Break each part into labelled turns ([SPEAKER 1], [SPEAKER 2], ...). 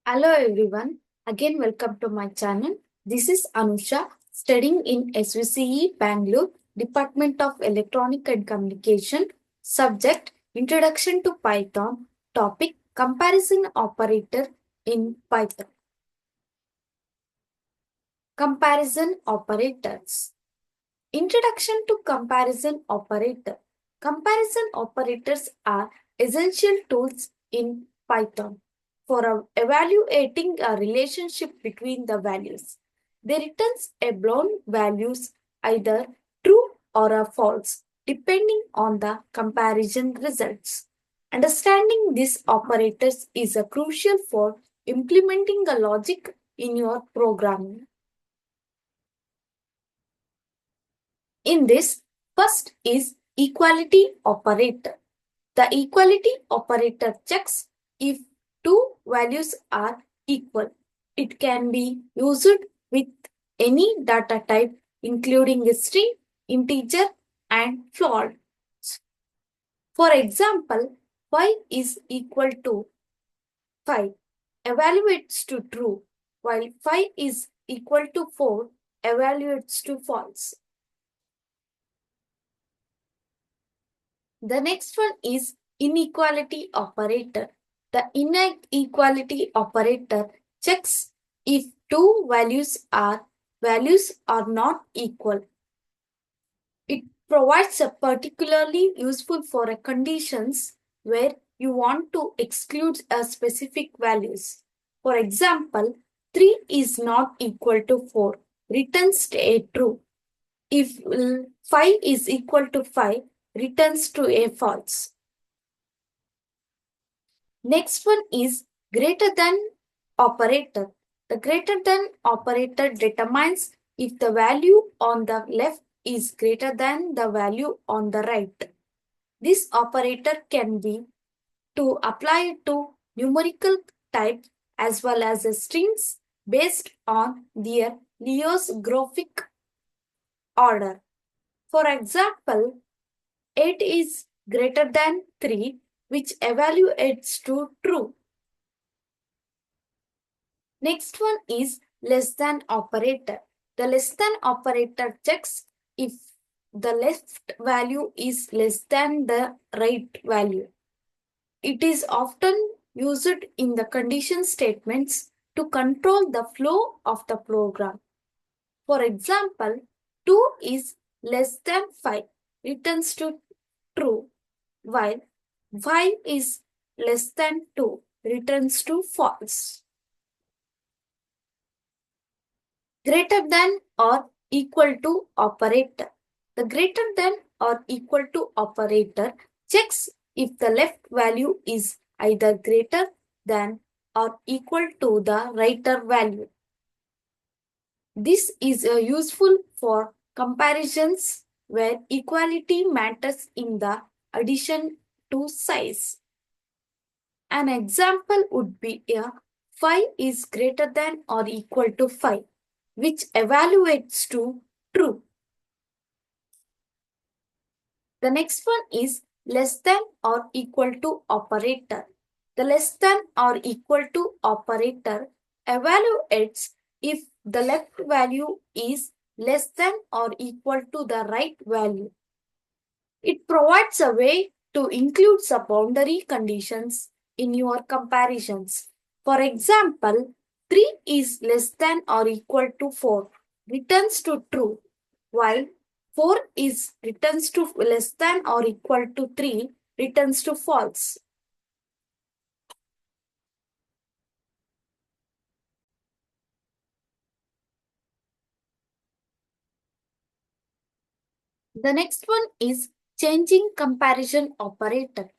[SPEAKER 1] Hello everyone, again welcome to my channel. This is Anusha, studying in SVCE Bangalore, Department of Electronic and Communication, subject Introduction to Python, topic Comparison Operator in Python. Comparison Operators. Introduction to Comparison Operator. Comparison operators are essential tools in Python for evaluating a relationship between the values. They return a blown values either true or a false depending on the comparison results. Understanding these operators is a crucial for implementing the logic in your programming. In this, first is equality operator. The equality operator checks if two values are equal. It can be used with any data type including a string, integer and float. For example, 5 is equal to 5 evaluates to true, while 5 is equal to 4 evaluates to false. The next one is inequality operator. The inequality operator checks if two values are not equal. It provides a particularly useful for a conditions where you want to exclude a specific values. For example, 3 is not equal to 4 returns a true. If 5 is equal to 5 returns to a false. Next one is greater than operator. The greater than operator determines if the value on the left is greater than the value on the right. This operator can be to apply to numerical type as well as strings based on their lexicographic order. For example, 8 is greater than 3, which evaluates to true. Next one is less than operator. The less than operator checks if the left value is less than the right value. It is often used in the condition statements to control the flow of the program. For example, 2 is less than 5 returns to true, while 5 is less than 2 returns to false. Greater than or equal to operator. The greater than or equal to operator checks if the left value is either greater than or equal to the righter value. This is useful for comparisons where equality matters in the addition to size. An example would be a 5 is greater than or equal to 5, which evaluates to true. The next one is less than or equal to operator. The less than or equal to operator evaluates if the left value is less than or equal to the right value. It provides a way to include some boundary conditions in your comparisons. For example, 3 is less than or equal to 4 returns to true, while 4 is returns to less than or equal to 3 returns to false. The next one is changing comparison operator.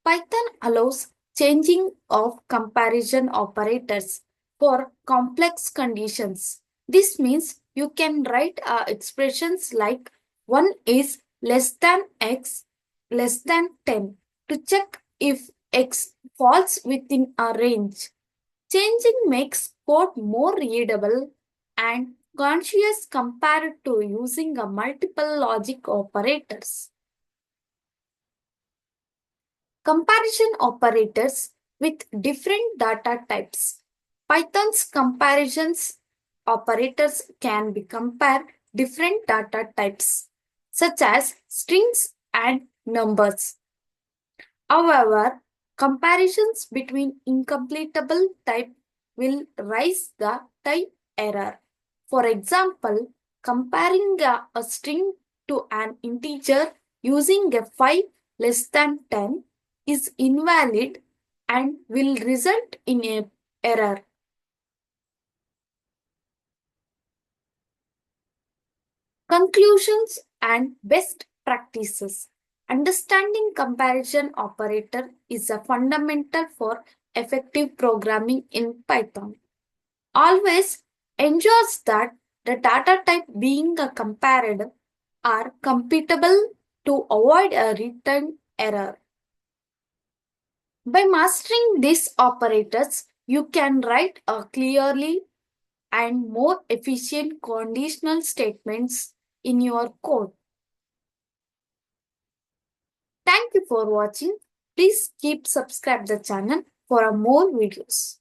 [SPEAKER 1] Python allows changing of comparison operators for complex conditions. This means you can write expressions like 1 is less than x less than 10 to check if x falls within a range. Changing makes code more readable and conscious compared to using a multiple logic operators. Comparison operators with different data types. Python's comparisons operators can be compare different data types such as strings and numbers. However, comparisons between incompletable type will raise the type error. For example, comparing a string to an integer using a 5 less than 10 is invalid and will result in a error. Conclusions and best practices. Understanding comparison operator is a fundamental for effective programming in Python. Always ensures that the data type being compared are computable to avoid a return error. By mastering these operators, you can write a clearly and more efficient conditional statements in your code. Thank you for watching. Please keep subscribe the channel for more videos.